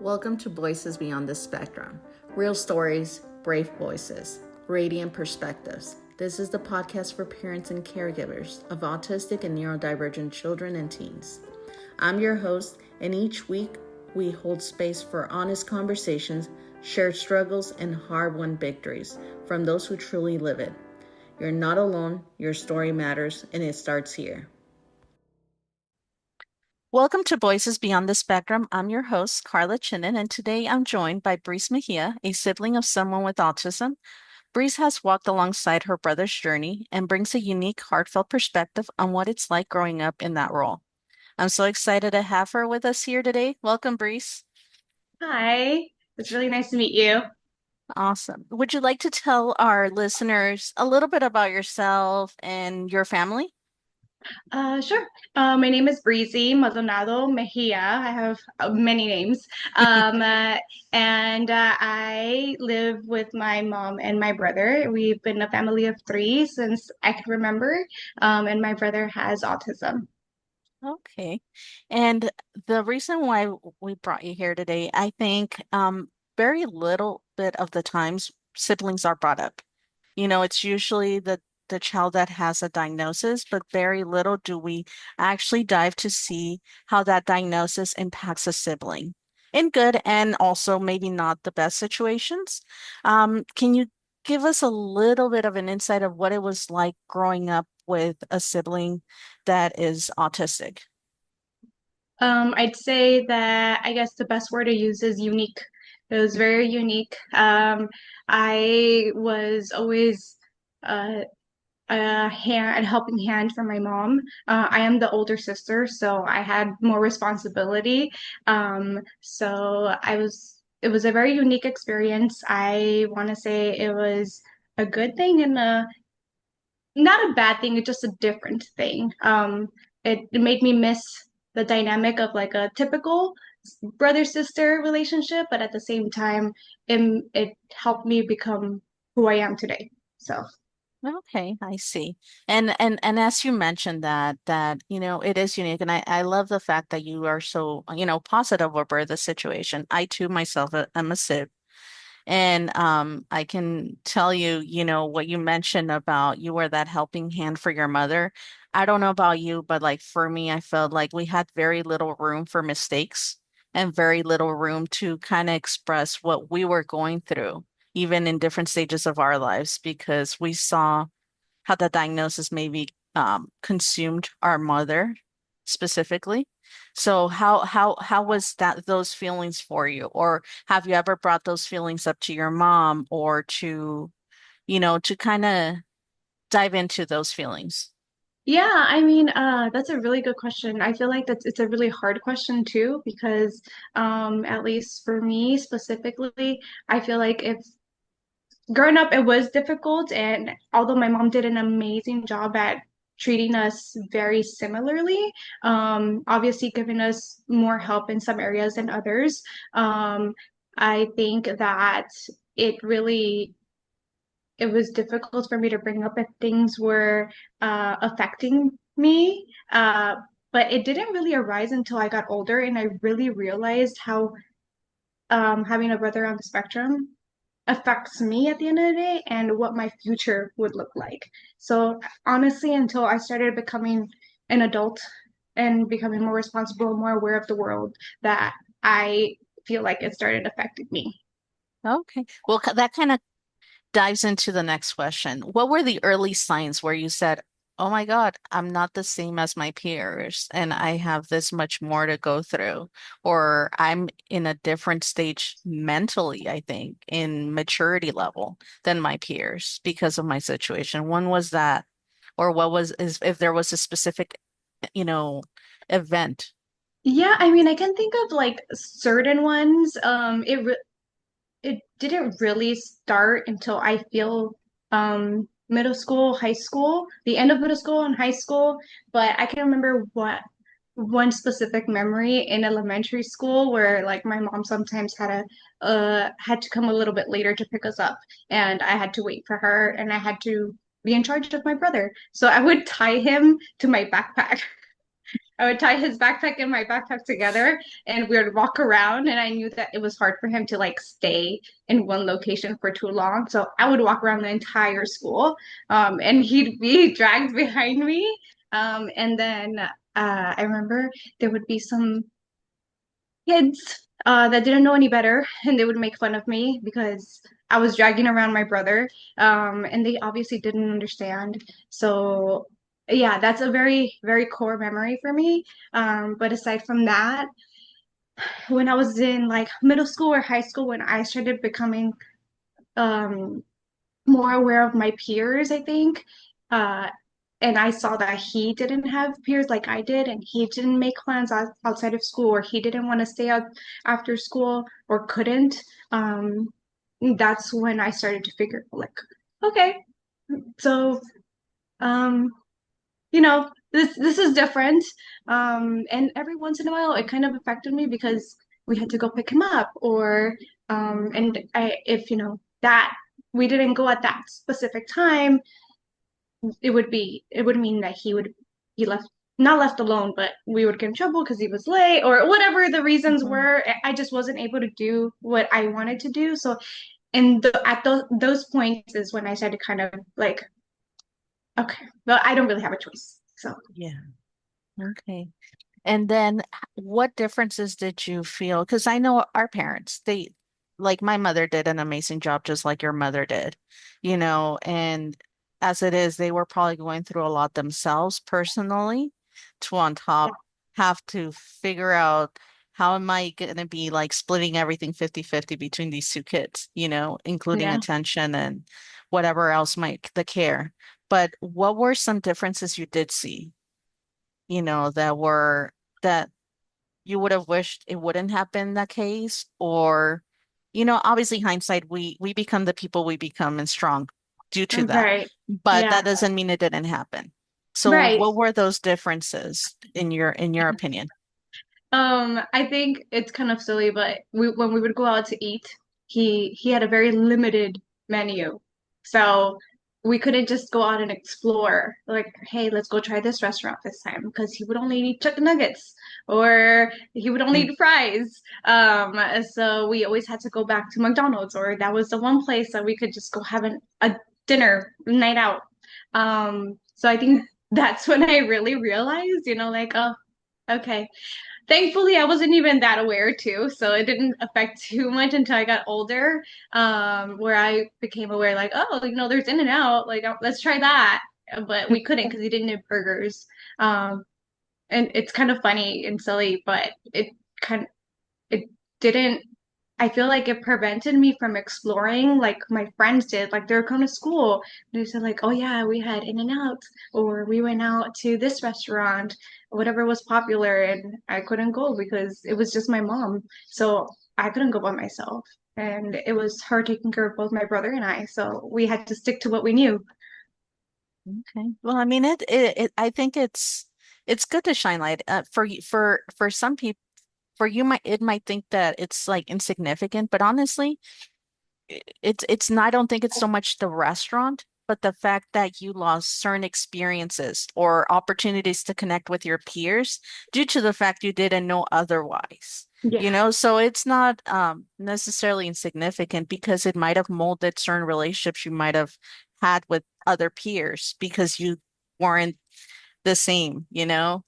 Welcome to Voices Beyond the Spectrum. Real stories, brave voices, radiant perspectives. This is the podcast for parents and caregivers of autistic and neurodivergent children and teens. I'm your host, and each week we hold space for honest conversations, shared struggles, and hard-won victories from those who truly live it. You're not alone, your story matters, and it starts here. Welcome to Voices Beyond the Spectrum. I'm your host, Karla Chinen, and today I'm joined by Breese Mejia, a sibling of someone with autism. Breese has walked alongside her brother's journey and brings a unique, heartfelt perspective on what it's like growing up in that role. I'm so excited to have her with us here today. Welcome, Breese. Hi, it's really nice to meet you. Awesome. Would you like to tell our listeners a little bit about yourself and your family? Sure. My name is Breezy Maldonado Mejia. I have many names. Um, uh, and I live with my mom and my brother. We've been a family of three since I can remember. And my brother has autism. Okay. And the reason why we brought you here today, I think very little bit of the times siblings are brought up. It's usually the child that has a diagnosis, but very little do we actually dive to see how that diagnosis impacts a sibling in good and also maybe not the best situations. Can you give us a little bit of an insight of what it was like growing up with a sibling that is autistic? I'd say that I guess the best word to use is unique. It was very unique. I was always uh, a helping hand for my mom. I am the older sister, so I had more responsibility. It was a very unique experience. I want to say it was a good thing and not a bad thing, it's just a different thing. It made me miss the dynamic of like a typical brother-sister relationship, but at the same time, it helped me become who I am today. So. Okay, I see. And as you mentioned that it is unique, and I love the fact that you are so, positive over the situation. I too myself am a sib. And I can tell you, what you mentioned about you were that helping hand for your mother. I don't know about you, but like for me, I felt like we had very little room for mistakes and very little room to kind of express what we were going through, even in different stages of our lives, because we saw how the diagnosis maybe consumed our mother specifically. So how was that those feelings for you? Or have you ever brought those feelings up to your mom or to kind of dive into those feelings? Yeah, that's a really good question. I feel like it's a really hard question too, because at least for me specifically, I feel like it's growing up, it was difficult. And although my mom did an amazing job at treating us very similarly, obviously giving us more help in some areas than others, I think that it really it was difficult for me to bring up if things were affecting me. But it didn't really arise until I got older and I really realized how having a brother on the spectrum affects me at the end of the day and what my future would look like. So honestly, until I started becoming an adult and becoming more responsible, more aware of the world, that I feel like it started affecting me. Okay. Well, that kind of dives into the next question. What were the early signs where you said, "Oh my God, I'm not the same as my peers, and I have this much more to go through," or I'm in a different stage mentally, I think, in maturity level than my peers because of my situation? When was that? Or what was, is if there was a specific, you know, event? Yeah, I can think of like certain ones. It didn't really start until I feel middle school, high school, the end of middle school and high school. But I can remember what one specific memory in elementary school where like my mom sometimes had to come a little bit later to pick us up, and I had to wait for her, and I had to be in charge of my brother. So I would tie him to my backpack I would tie his backpack and my backpack together and we would walk around and I knew that it was hard for him to like stay in one location for too long. So I would walk around the entire school and he'd be dragged behind me. And then I remember there would be some kids that didn't know any better and they would make fun of me because I was dragging around my brother and they obviously didn't understand. So yeah, that's a very, very core memory for me. But aside from that, when I was in like middle school or high school, when I started becoming um, more aware of my peers, I think. Uh, and I saw that he didn't have peers like I did, and he didn't make plans outside of school, or he didn't want to stay out after school, or couldn't. Um, that's when I started to figure, like, okay, so um, this is different. And every once in a while, it kind of affected me because we had to go pick him up, or and I if that we didn't go at that specific time, it would mean that he would be left not left alone, but we would get in trouble because he was late or whatever the reasons Mhm. were. I just wasn't able to do what I wanted to do. So, at those points is when I started to kind of like, okay, well, I don't really have a choice. So, Yeah. Okay. And then what differences did you feel? Because I know our parents, like my mother did an amazing job, just like your mother did, and as it is, they were probably going through a lot themselves personally to on top have to figure out how am I going to be like splitting everything 50-50 between these two kids, including yeah. attention and whatever else might the care. But what were some differences you did see? That you would have wished it wouldn't have been the case, or, obviously hindsight, we become the people we become and strong due to that. Right. But Yeah. that doesn't mean it didn't happen. So Right. what were those differences in your opinion? I think it's kind of silly, but when we would go out to eat, he had a very limited menu. So we couldn't just go out and explore, like, hey, let's go try this restaurant this time, because he would only eat chicken nuggets or he would only Mm. eat fries. So we always had to go back to McDonald's, or that was the one place that we could just go have a dinner night out. So I think that's when I really realized, like, oh, okay. Thankfully, I wasn't even that aware too, so it didn't affect too much until I got older, where I became aware, like, oh, there's In and Out, like, let's try that. But we couldn't because he didn't have burgers. And it's kind of funny and silly, but kind of, it didn't. I feel like it prevented me from exploring like my friends did. Like they were coming to school. They said like, "Oh yeah, we had In and Out, or we went out to this restaurant, whatever was popular," and I couldn't go because it was just my mom. So I couldn't go by myself, and it was her taking care of both my brother and I. So we had to stick to what we knew. Okay. Well, I mean, I think it's good to shine light for some people. For you, it might think that it's like insignificant, but honestly, it's not, I don't think it's so much the restaurant, but the fact that you lost certain experiences or opportunities to connect with your peers due to the fact you didn't know otherwise. Yeah, So it's not necessarily insignificant because it might have molded certain relationships you might have had with other peers because you weren't the same,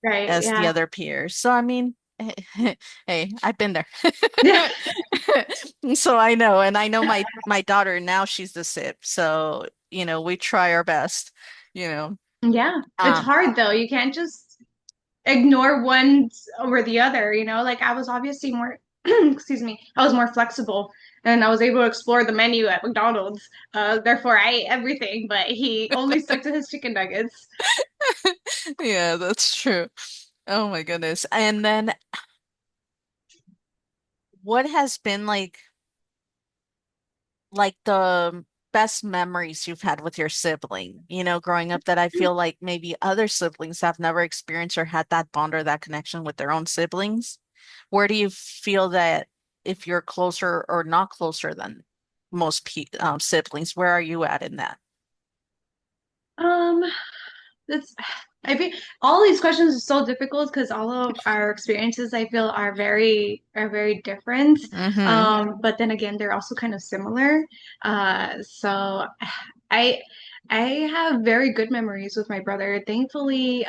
right. as the Yeah, other peers. So I mean, hey, I've been there. yeah, So I know, and I know my daughter now she's the sip. So, we try our best, you know. yeah. It's Um, hard though. You can't just ignore one over the other. Like I was obviously more, excuse me, I was more flexible and I was able to explore the menu at McDonald's. Therefore, I ate everything, but he only stuck to his chicken nuggets. yeah, that's true. Oh my goodness. And then what has been like the best memories you've had with your sibling, growing up that I feel like maybe other siblings have never experienced or had that bond or that connection with their own siblings? Where do you feel that if you're closer or not closer than most pe siblings, where are you at in that? Um, it's I feel all these questions are so difficult because all of our experiences I feel are very different. Hmm. But then again, they're also kind of similar. So I I have very good memories with my brother. Thankfully,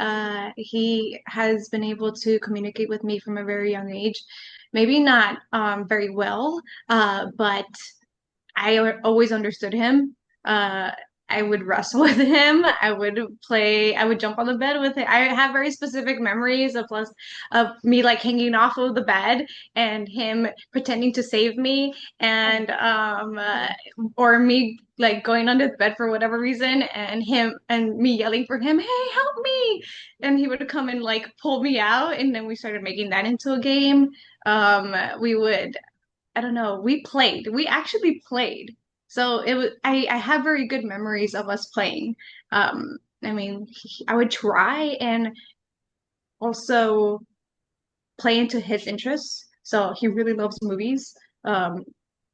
he has been able to communicate with me from a very young age. Maybe not very well, but always understood him. Uh, I would wrestle with him. I would jump on the bed with him. I have very specific memories of me like hanging off of the bed and him pretending to save me and or me like going under the bed for whatever reason and him and me yelling for him, "Hey, help me!" And he would come and like pull me out and then we started making that into a game. We would I don't know. We played. We actually played. So it was. I have very good memories of us playing. I mean, I would try and also play into his interests. So he really loves movies. Um,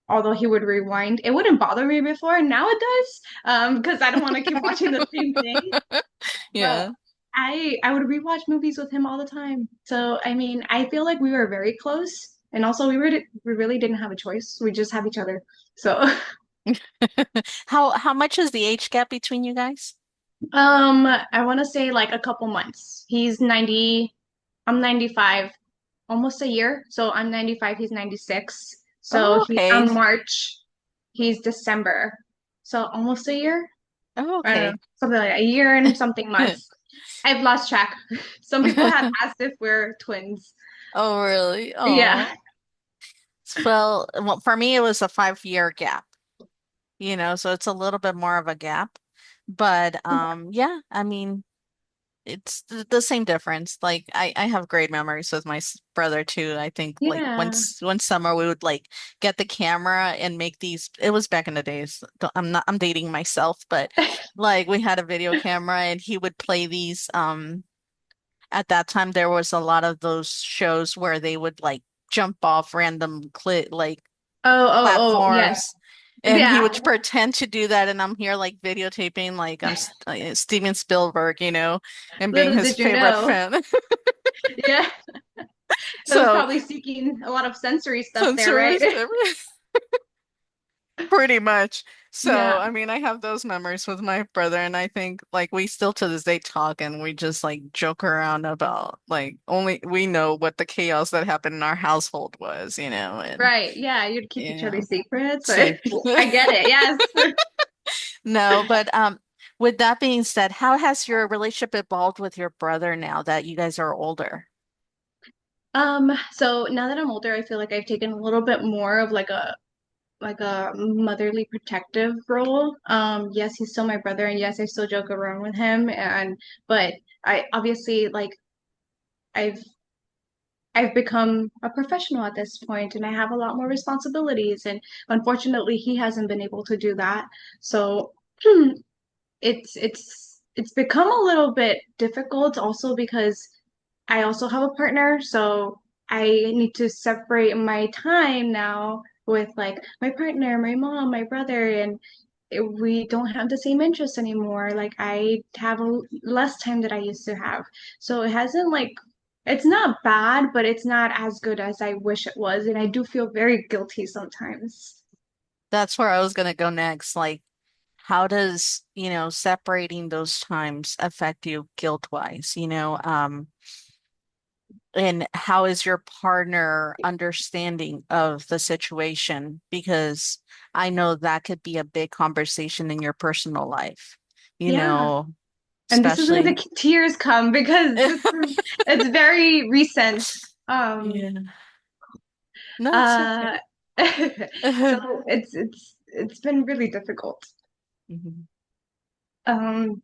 although he would rewind, it wouldn't bother me before. Now it does. Because I don't want to keep watching the same thing. But Yeah. I would rewatch movies with him all the time. So I mean, I feel like we were very close, and also we really didn't have a choice. We just have each other. So How much is the age gap between you guys? I want to say like a couple months. He's 90, I'm 95, almost a year. So I'm 95, he's 96. So Oh, he's okay. on March, he's December. So almost a year. Oh, I don't know, okay. something like a year and something months. I've lost track. Some people have asked if we're twins. Oh, really? Oh. Yeah. Well, for me, it was a 5 year gap, so it's a little bit more of a gap. But yeah, I mean, it's the same difference. Like I have great memories with my brother too. I think like Yeah. one summer we would like get the camera and make these. It was back in the days. I'm dating myself, but like we had a video camera and he would play these. At that time there was a lot of those shows where they would like jump off random Oh, yeah. platforms. And he Yeah. would pretend to do that, and I'm here like videotaping, like I'm Steven Spielberg, and being Little his did you favorite know. fan. Yeah. That was So, probably seeking a lot of sensory stuff there, right? censors, pretty much. So, Yeah. I mean, I have those memories with my brother, and I think like we still to this day talk, and we just like joke around about like only we know what the chaos that happened in our household was, and Right. Yeah. You'd keep you each other's know, secrets. safe. I get it. Yes. No, but with that being said, how has your relationship evolved with your brother now that you guys are older? So now that I'm older, I feel like I've taken a little bit more of like a motherly protective role. Yes, he's still my brother, and yes, I still joke around with him, and but I obviously like I've I've become a professional at this point, and I have a lot more responsibilities, and unfortunately, he hasn't been able to do that. So it's become a little bit difficult also because I also have a partner, so I need to separate my time now with like my partner, my mom, my brother, and we don't have the same interests anymore. Like I have less time that I used to have. So it hasn't like it's not bad, but it's not as good as I wish it was, and I do feel very guilty sometimes. That's where I was gonna go next. Like, how does, separating those times affect you guilt-wise, and how is your partner understanding of the situation? Because I know that could be a big conversation in your personal life, you Yeah. know, And this is where the especially. tears come because it's very recent. Um, Yeah. No, it's uh, okay. so it's been really difficult. Mhm. Um,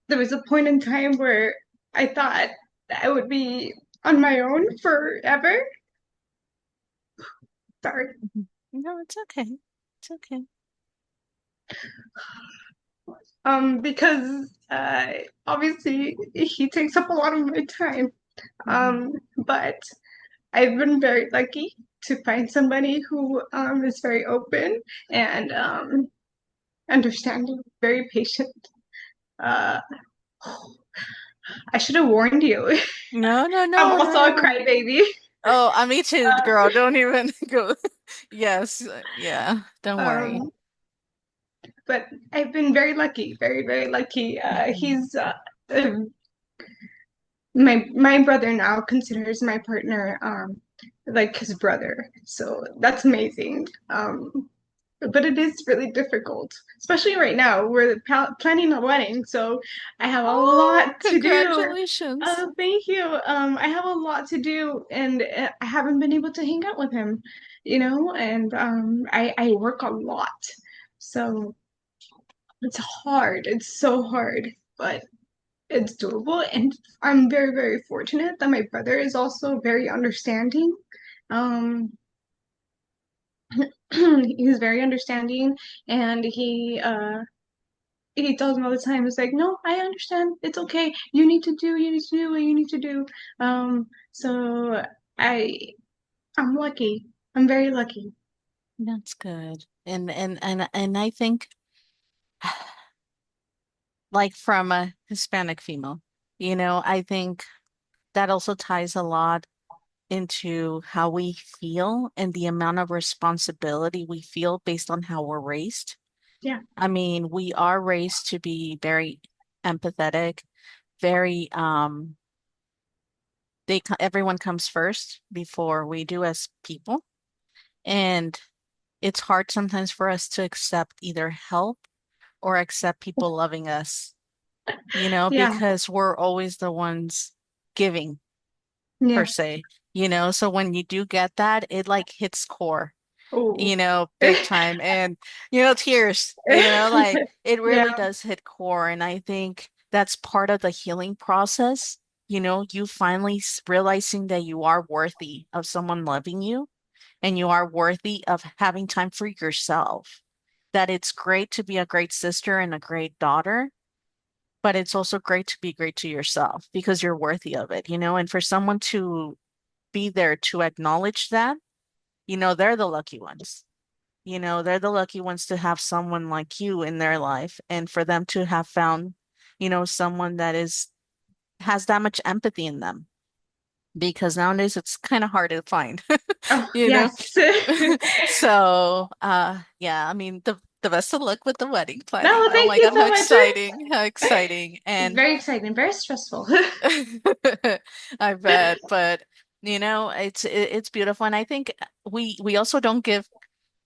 there was a point in time where I thought that I would be on my own forever. Sorry. Mhm. No, it's okay. It's okay. Because obviously he takes up a lot of my time. Mhm. But I've been very lucky to find somebody who is very open and understanding, very patient. Uh, I should have warned you. No, no, I'm no, no, also a no. crybaby. Oh, me too, girl. Don't even go. Yes, yeah. Don't worry. Um, but I've been very lucky, very, very lucky. He's uh, my brother now considers my partner like his brother, so that's amazing. But it is really difficult, especially right now. We're planning a wedding, so I have a Oh, lot to do. congratulations. Thank you. I have a lot to do, and I haven't been able to hang out with him, and I work a lot, so it's hard. It's so hard, but it's doable. And I'm very, very fortunate that my brother is also very understanding. Um, he's very understanding, and he tells me all the time, it's like, no, I understand. It's okay. You need to do what you need to do. So I I'm lucky. I'm very lucky. That's good. And I think like from a Hispanic female, I think that also ties a lot into how we feel and the amount of responsibility we feel based on how we're raised. Yeah. I mean, we are raised to be very empathetic, very everyone comes first before we do as people. And it's hard sometimes for us to accept either help or accept people loving us, Yeah. because we're always the ones giving per Yeah. se, so when you do get that, it like hits core, Oh. big time. And, tears, like it Yeah. really does hit core. And I think that's part of the healing process, you finally realizing that you are worthy of someone loving you and you are worthy of having time for yourself. That it's great to be a great sister and a great daughter, but it's also great to be great to yourself because you're worthy of it, and for someone to be there to acknowledge that, they're the lucky ones. They're the lucky ones to have someone like you in their life and for them to have found, someone that has that much empathy in them because nowadays it's kind of hard to find, Oh, you know. yes. So, yeah, I mean, the best of luck with the wedding planning. No, Oh thank my you God, how so much. exciting. How exciting. It's And very exciting, very stressful. I bet, but it's beautiful. And I think we also don't give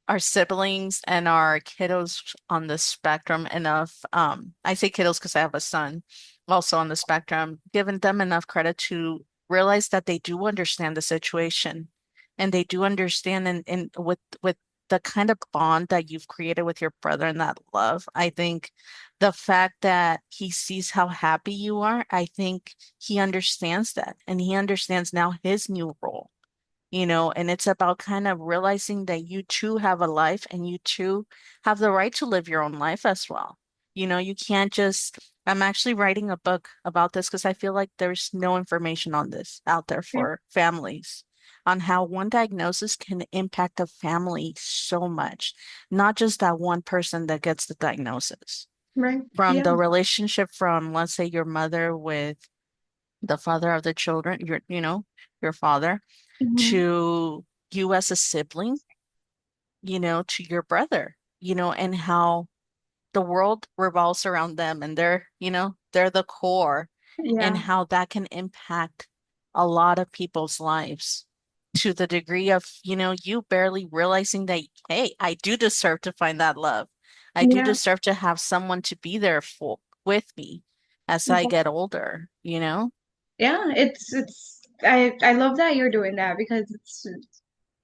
our siblings and our kiddos on the spectrum enough. I say kiddos because I have a son also on the spectrum, giving them enough credit to realize that they do understand the situation and they do understand and with the kind of bond that you've created with your brother and that love. I think the fact that he sees how happy you are, I think he understands that and he understands now his new role, and it's about kind of realizing that you too have a life and you too have the right to live your own life as well. You can't just, I'm actually writing a book about this because I feel like there's no information on this out there Yeah, for families on how one diagnosis can impact a family so much, not just that one person that gets the diagnosis. right. From Yeah. the relationship from, let's say, your mother with the father of the children, your father, Mhm. to you as a sibling, to your brother, and how the world revolves around them and they're the core and Yeah. how that can impact a lot of people's lives to the degree of, you barely realizing that, hey, I do deserve to find that love. I do Yeah. deserve to have someone to be there for with me as I get older. Yeah, it's I love that you're doing that because it's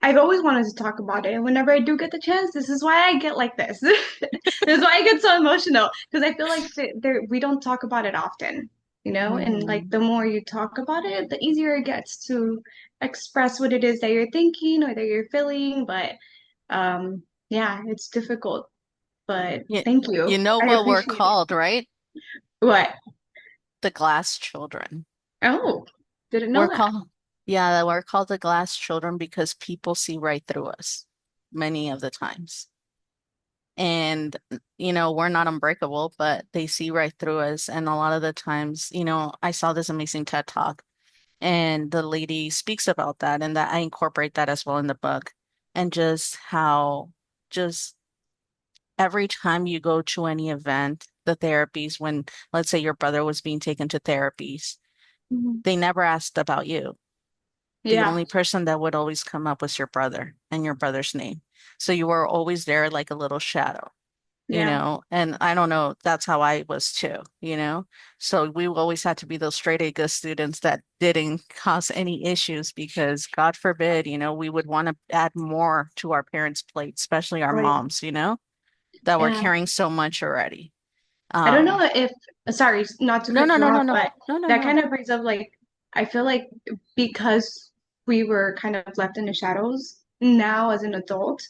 I've always wanted to talk about it. And whenever I do get the chance, this is why I get like this. This is why I get so emotional because I feel like we don't talk about it often, and like Hmm. the more you talk about it, the easier it gets to express what it is that you're thinking or that you're feeling. But yeah, it's difficult. But You, thank you you. know I what we're appreciate it. called, right? What? The glass children. Oh, didn't know We're that. called, yeah, we're called the glass children because people see right through us many of the times. And, we're not unbreakable, but they see right through us. And a lot of the times, I saw this amazing TED Talk, and the lady speaks about that, and that I incorporate that as well in the book. And just how, just every time you go to any event, the therapies, when, let's say, your brother was being taken to therapies, Mhm. they never asked about you. The Yeah, only person that would always come up was your brother and your brother's name. So you were always there like a little shadow. yeah, And I don't know, that's how I was too. So we always had to be those straight A good students that didn't cause any issues because God forbid, we would want to add more to our parents' plate, especially our right. moms, that were Yeah. carrying so much already. I don't know Um, if, sorry, not to no, cut no, you no, no, off, no, but no, no, that no. kind of brings up like, I feel like because we were kind of left in the shadows, now as an adult,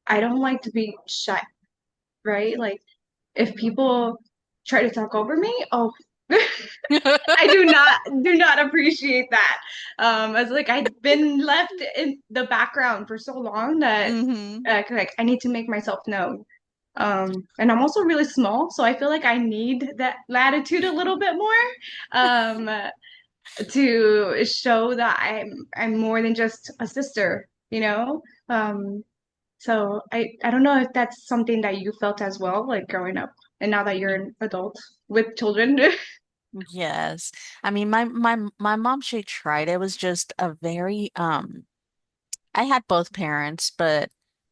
I don't like to be shut, right? Like, if people try to talk over me, oh, I do not appreciate that. As like I've been left in the background for so long that hmm like I need to make myself known. And I'm also really small, so I feel like I need that latitude a little bit more um, to show that I'm more than just a sister, you know? So I don't know if that's something that you felt as well, like growing up, and now that you're an adult with children. Yes. I mean, my mom, she tried. It was just a very I had both parents, but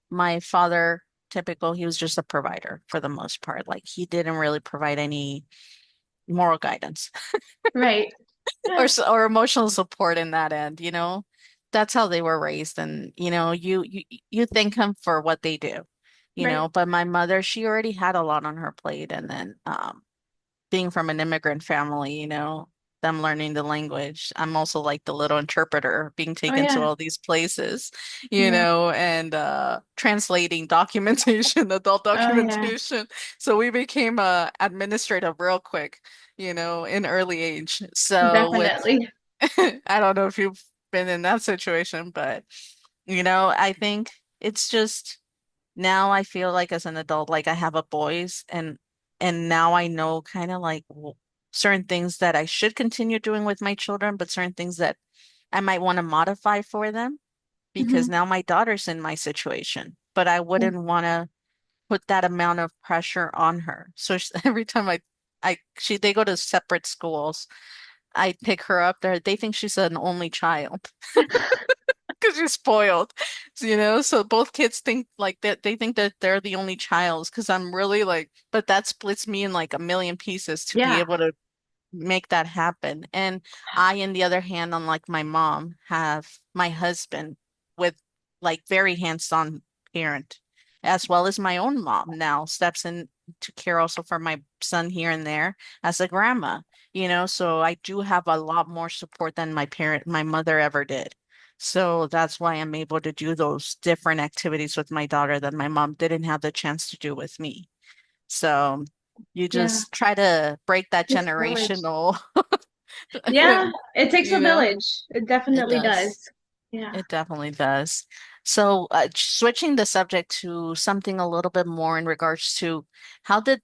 my father, typical, he was just a provider for the most part. Like he didn't really provide any moral guidance Right. or Yeah. or emotional support in that end. That's how they were raised, and you thank them for what they do. Right. But my mother, she already had a lot on her plate, and then being from an immigrant family, them learning the language. I'm also like the little interpreter being Oh taken to yeah. all these places, Yeah. and translating documentation, adult Oh yeah. documentation. So we became administrative real quick, in early age. So Definitely. I don't know if you've been in that situation, but I think it's just now I feel like as an adult, like I have a boys, and now I know kind of like certain things that I should continue doing with my children, but certain things that I might want to modify for them because Hmm. now my daughter's in my situation, but I wouldn't want to put that amount of pressure on her. So every time they go to separate schools, I pick her up there. They think she's an only child because you're spoiled, so both kids think like that. They think that they're the only child because I'm really like, but that splits me in like a million pieces to be Yeah. able to make that happen. And I, on the other hand, unlike my mom, have my husband with like very hands-on parent, as well as my own mom now steps in to care also for my son here and there as a grandma. So I do have a lot more support than my mother ever did. So that's why I'm able to do those different activities with my daughter that my mom didn't have the chance to do with me. So you Yeah. just try to break that Takes a village. generational, Yeah. It takes a you know, village. It it definitely does. does. Yeah. It definitely does. So, switching the subject to something a little bit more in regards to how did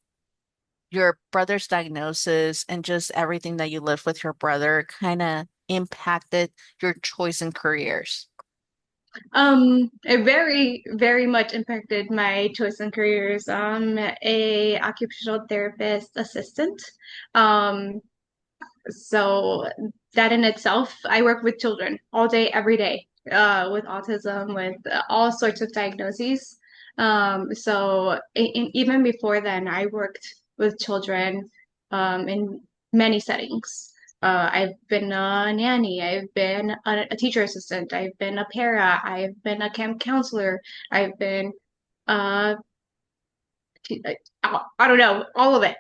your brother's diagnosis and just everything that you lived with your brother kind of impacted your choice in careers? It very, very much impacted my choice in careers. A occupational therapist assistant. Um, So that in itself, I work with children all day, every day, with autism, with all sorts of diagnoses. So even before then, I worked with children in many settings. I've been a nanny, I've been a teacher assistant, I've been a para, I've been a camp counselor, I've been uh, I don't know, all of it.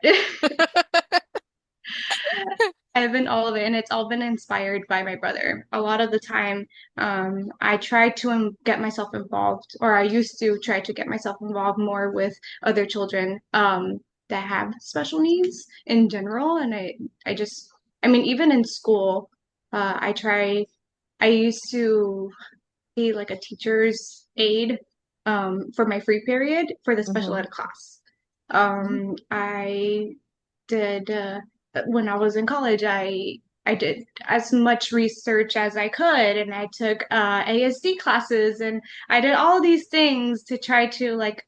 I've been all of it, and it's all been inspired by my brother. A lot of the time, I try to get myself involved, or I used to try to get myself involved more with other children that have special needs in general. And I mean, even in school, I used to be like a teacher's aide for my free period for the special Hmm. ed class. I did when I was in college, I did as much research as I could, and I took ASD classes, and I did all these things to try to like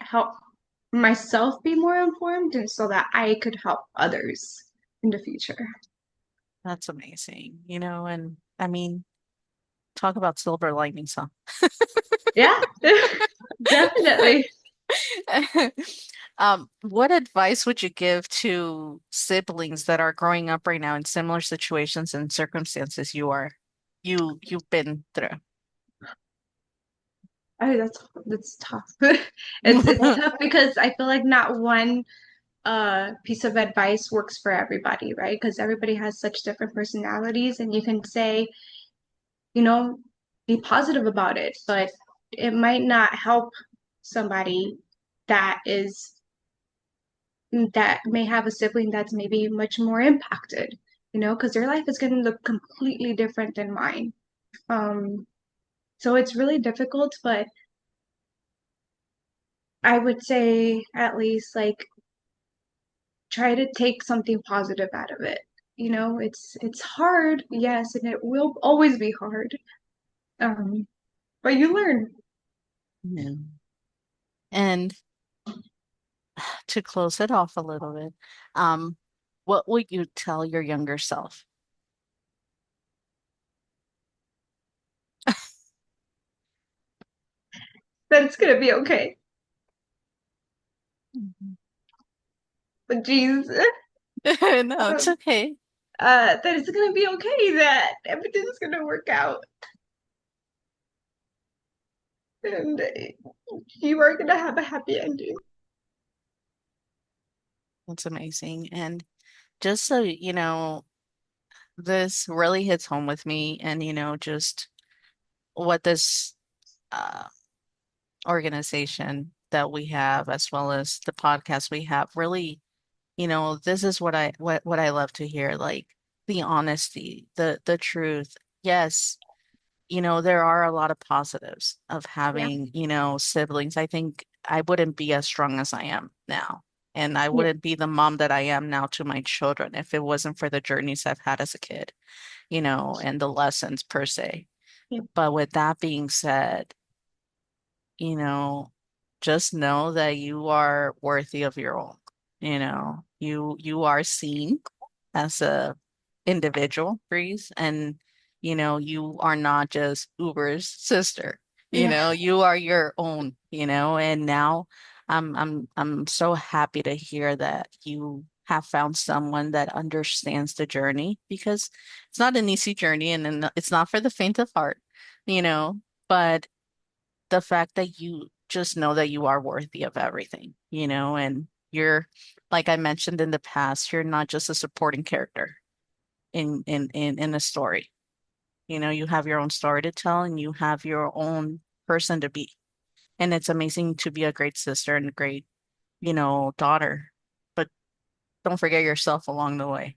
help myself be more informed, and so that I could help others in the future. That's amazing, and I mean, talk about silver linings, huh? Yeah, definitely. What advice would you give to siblings that are growing up right now in similar situations and circumstances you've been through? Oh, that's tough. It's tough because I feel like not one piece of advice works for everybody, right? Because everybody has such different personalities, and you can say, you know, be positive about it, but it might not help somebody that is that may have a sibling that's maybe much more impacted, because their life is going to look completely different than mine. Um, so it's really difficult, but I would say at least like try to take something positive out of it. It's hard, yes, and it will always be hard. Um, but you learn. Yeah. And to close it off a little bit, um, what would you tell your younger self? That it's gonna be okay. Mhm. But geez, No, it's um, okay. that it's gonna be okay. That everything's gonna work out, and you are gonna have a happy ending. That's amazing. And just so you know, this really hits home with me, and just what this uh, organization that we have, as well as the podcast we have, really, this is what I love to hear, like the honesty, the truth. Yes, there are a lot of positives of Yeah, having, siblings. I think I wouldn't be as strong as I am now. And I yeah, wouldn't be the mom that I am now to my children if it wasn't for the journeys I've had as a kid, and the lessons per se. yeah. But with that being said, you know, just know that you are worthy of your own. You are seen as a individual, Breeze, and you are not just Uber's sister. Yeah. You are your own, and now I'm so happy to hear that you have found someone that understands the journey because it's not an easy journey and it's not for the faint of heart, you know, but the fact that you just know that you are worthy of everything, and you're, like I mentioned in the past, you're not just a supporting character in a story. You have your own story to tell and you have your own person to be. And it's amazing to be a great sister and a great, daughter. But don't forget yourself along the way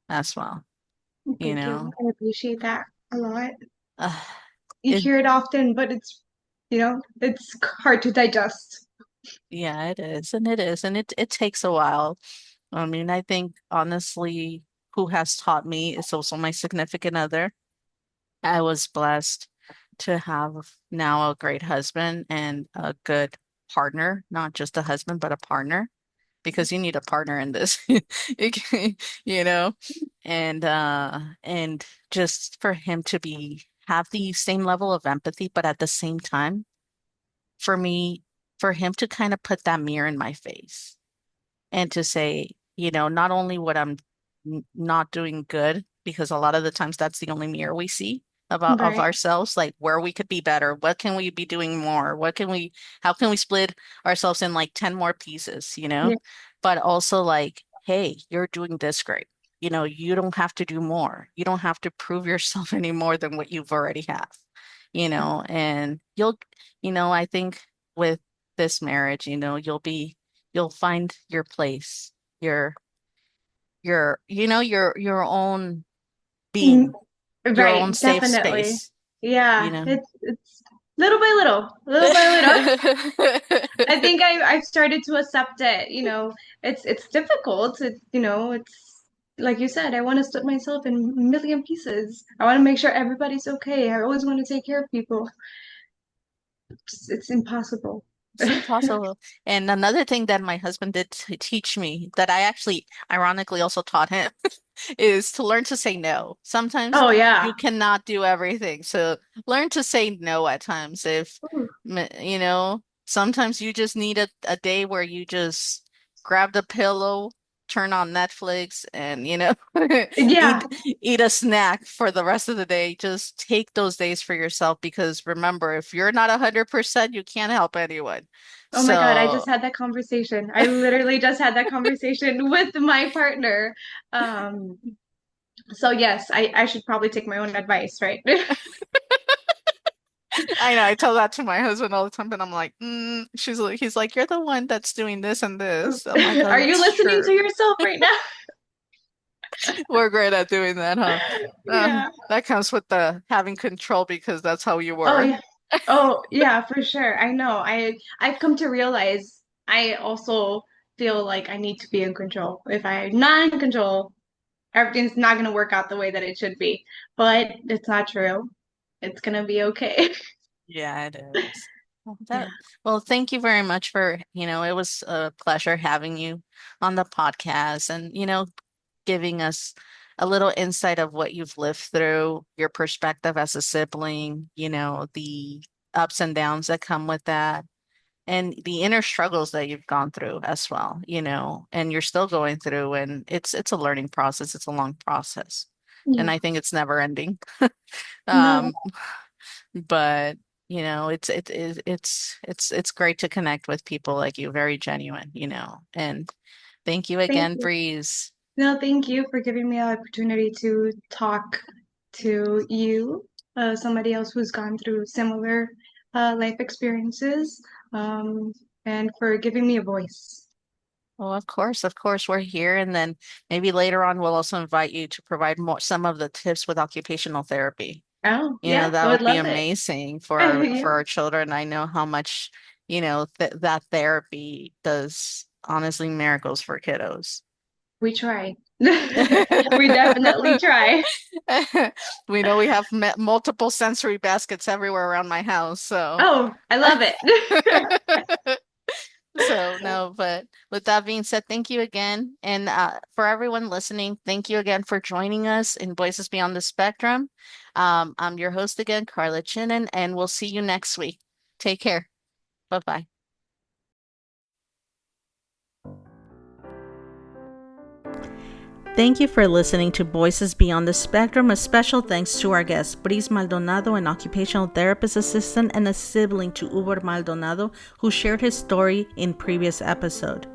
as well, you Thank you. know. I appreciate that a lot. Uh, You it hear it often, but it's hard to digest. yeah, it is. And it is. And it takes a while. I mean, I think honestly, who has taught me is also my significant other. I was blessed to have now a great husband and a good partner, not just a husband, but a partner, because you need a partner in this, you know, and just for him to have the same level of empathy, but at the same time, for me, for him to kind of put that mirror in my face and to say, not only what I'm not doing good, because a lot of the times that's the only mirror we see about of Right. ourselves, like where we could be better, what can we be doing more, how can we split ourselves in like 10 more pieces, Yeah. but also like, hey, you're doing this great. You don't have to do more. You don't have to prove yourself any more than what you've already have, and I think with this marriage, you'll find your place, your your own Mm, being, your right, own safe definitely. space, you Yeah, know. it's little by little. I think I've started to accept it. It's difficult. It's like you said, I want to split myself in a million pieces. I want to make sure everybody's okay. I always want to take care of people. It's impossible. It's impossible. And another thing that my husband did to teach me that I actually ironically also taught him is to learn to say no. Sometimes Oh you yeah. cannot do everything. So learn to say no at times. Ooh. Sometimes you just need a day where you just grab the pillow, turn on Netflix, and, eat Yeah. eat a snack for the rest of the day. Just take those days for yourself because remember, if you're not 100%, you can't help anyone. Oh my God, I So just had that conversation. I literally just had that conversation with my partner. Um, so yes, I should probably take my own advice, right? I know I tell that to my husband all the time, but I'm like, he's like, you're the one that's doing this and this. I'm like, Are you listening to sure. yourself right now? We're great at doing that, huh? Yeah. That comes with the having control because that's how you Oh were. yeah. Oh yeah, for sure. I know. I've come to realize I also feel like I need to be in control. If I'm not in control, everything's not gonna work out the way that it should be. But it's not true. It's gonna be okay. Yeah, it is. Well, Yeah. well, thank you very much it was a pleasure having you on the podcast and, giving us a little insight of what you've lived through, your perspective as a sibling, the ups and downs that come with that, and the inner struggles that you've gone through as well, and you're still going through, and it's a learning process. It's a long process, and Yeah. I think it's never ending. No, Um, but it's great to connect with people like you, very genuine, and thank you thank again, you. Breeze. No, thank you for giving me the opportunity to talk to you, somebody else who's gone through similar life experiences, um, and for giving me a voice. Well, of course, we're here, and then maybe later on we'll also invite you to provide some of the tips with occupational therapy. Oh, yeah, That I would would be love it. amazing Yeah, for our children. I know how much, that therapy does honestly miracles for kiddos. we try. We definitely try. We know we have multiple sensory baskets everywhere around my house, so Oh, I love it. so no, but with that being said, thank you again. And for everyone listening, thank you again for joining us in Voices Beyond the Spectrum. I'm your host again, Karla Chinen, and we'll see you next week. Take care. Bye-bye. Thank you for listening to Voices Beyond the Spectrum. A special thanks to our guest, Breese Maldonado, an occupational therapist assistant and a sibling to Uber Maldonado, who shared his story in previous episode.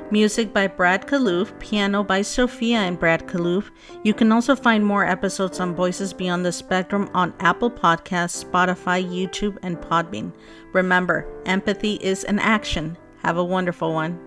Music by Brad Kaloof, piano by Sophia and Brad Kaloof. You can also find more episodes on Voices Beyond the Spectrum on Apple Podcasts, Spotify, YouTube, and Podbean. Remember, empathy is an action. Have a wonderful one.